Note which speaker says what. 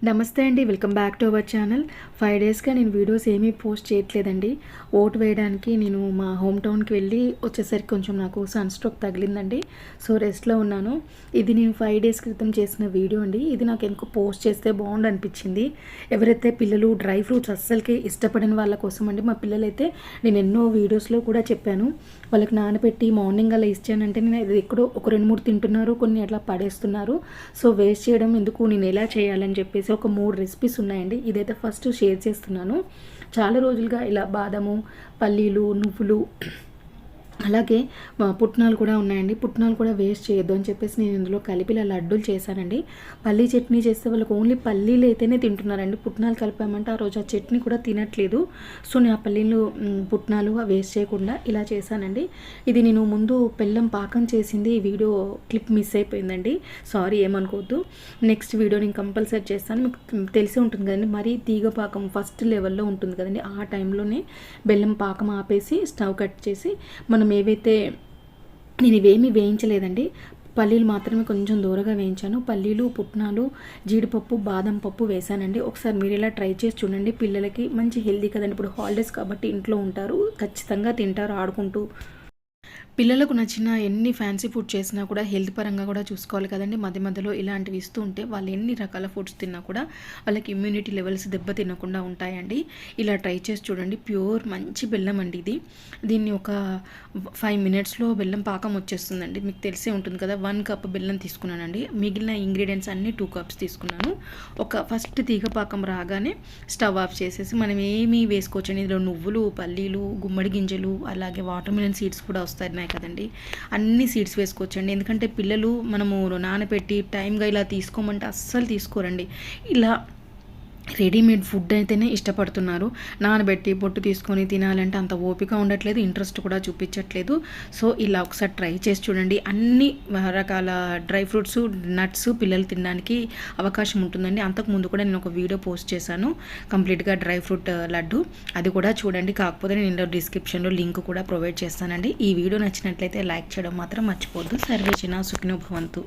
Speaker 1: నమస్తే అండి, welcome back to our channel. 5 డేస్గా నేను వీడియోస్ ఏమీ పోస్ట్ చేయట్లేదండి. ఓటు వేయడానికి నేను మా హోమ్ టౌన్కి వెళ్ళి వచ్చేసరికి కొంచెం నాకు సన్ స్ట్రోక్ తగిలిందండి. సో రెస్ట్లో ఉన్నాను. ఇది నేను 5 డేస్ క్రితం చేసిన వీడియో అండి. ఇది నాకు ఎందుకు పోస్ట్ చేస్తే బాగుండు అనిపించింది. ఎవరైతే పిల్లలు డ్రై ఫ్రూట్స్ అస్సలకి ఇష్టపడిన వాళ్ళ కోసం అండి. మా పిల్లలైతే నేను ఎన్నో వీడియోస్లో కూడా చెప్పాను, వాళ్ళకి నానబెట్టి మార్నింగ్ అలా ఇచ్చానంటే నేను ఇది ఎక్కడో ఒక 2-3 తింటున్నారు, కొన్ని అట్లా పడేస్తున్నారు. సో వేస్ట్ చేయడం ఎందుకు, నేను ఎలా చేయాలని చెప్పేసి ఒక 3 రెసిపీస్ ఉన్నాయండి. ఇదైతే ఫస్ట్ షేర్ చేస్తున్నాను. చాలా రోజులుగా ఇలా బాదము, పల్లీలు, నువ్వులు, అలాగే పుట్నాలు కూడా ఉన్నాయండి. పుట్నాలు కూడా వేస్ట్ చేయొద్దు అని చెప్పేసి నేను ఇందులో కలిపి ఇలా లడ్డూలు చేశానండి. పల్లీ చట్నీ చేస్తే వాళ్ళకి ఓన్లీ పల్లీలు అయితేనే తింటున్నారండి. పుట్నాలు కలిపామంటే ఆ రోజు ఆ చట్నీ కూడా తినట్లేదు. సో నేను ఆ పల్లీలు, పుట్నాలు వేస్ట్ చేయకుండా ఇలా చేశానండి. ఇది నేను ముందు బెల్లం పాకం చేసింది, ఈ వీడియో క్లిప్ మిస్ అయిపోయిందండి, సారీ ఏమనుకోవద్దు. నెక్స్ట్ వీడియో నేను కంపల్సరీ చేస్తాను. మీకు తెలిసే ఉంటుంది కదండి, మరీ తీగ పాకం ఫస్ట్ లెవెల్లో ఉంటుంది కదండి, ఆ టైంలోనే బెల్లం పాకం ఆపేసి స్టవ్ కట్ చేసి మనం ఏవైతే, నేను ఇవేమీ వేయించలేదండి, పల్లీలు మాత్రమే కొంచెం దూరగా వేయించాను. పల్లీలు, పుట్నాలు, జీడిపప్పు, బాదం పప్పు వేసానండి. ఒకసారి మీరు ఇలా ట్రై చేసి చూడండి. పిల్లలకి మంచి హెల్దీ కదండి, ఇప్పుడు హాలిడేస్ కాబట్టి ఇంట్లో ఉంటారు, ఖచ్చితంగా తింటారు ఆడుకుంటూ. పిల్లలకు నచ్చిన ఎన్ని ఫ్యాన్సీ ఫుడ్ చేసినా కూడా హెల్త్ పరంగా కూడా చూసుకోవాలి కదండి. మధ్య మధ్యలో ఇలాంటివి ఇస్తూ ఉంటే వాళ్ళు ఎన్ని రకాల ఫుడ్స్ తిన్నా కూడా వాళ్ళకి ఇమ్యూనిటీ లెవెల్స్ దెబ్బ తినకుండా ఉంటాయండి. ఇలా ట్రై చేసి చూడండి. ప్యూర్ మంచి బెల్లం అండి ఇది. దీన్ని ఒక 5 మినిట్స్లో బెల్లం పాకం వచ్చేస్తుందండి. మీకు తెలిసే ఉంటుంది కదా. 1 కప్ బెల్లం తీసుకున్నానండి. మిగిలిన ఇంగ్రీడియంట్స్ అన్నీ 2 కప్స్ తీసుకున్నాను. ఫస్ట్ తీగ పాకం రాగానే స్టవ్ ఆఫ్ చేసేసి మనం ఏమీ వేసుకోవచ్చండి. ఇందులో నువ్వులు, పల్లీలు, గుమ్మడి గింజలు, అలాగే వాటర్ మిలన్ సీడ్స్ కూడా వస్తాయి కదండి. అన్ని సీడ్స్ వేసుకోవచ్చండి. ఎందుకంటే పిల్లలు మనము నానబెట్టి టైంగా ఇలా తీసుకోమంటే అస్సలు తీసుకోరండి. ఇలా రెడీమేడ్ ఫుడ్ అయితేనే ఇష్టపడుతున్నారు. నానబెట్టి పొట్టు తీసుకొని తినాలంటే అంత ఓపిక ఉండట్లేదు, ఇంట్రెస్ట్ కూడా చూపించట్లేదు. సో ఇలా ఒకసారి ట్రై చేసి చూడండి. అన్ని రకాల డ్రై ఫ్రూట్స్, నట్స్ పిల్లలు తినడానికి అవకాశం ఉంటుందండి. అంతకుముందు కూడా నేను ఒక వీడియో పోస్ట్ చేశాను, కంప్లీట్గా డ్రై ఫ్రూట్ లడ్డు, అది కూడా చూడండి. కాకపోతే నేను డిస్క్రిప్షన్లో లింక్ కూడా ప్రొవైడ్ చేస్తానండి. ఈ వీడియో నచ్చినట్లయితే లైక్ చేయడం మాత్రం మర్చిపోద్దు. సర్వే జనా సుఖినో భవంతు.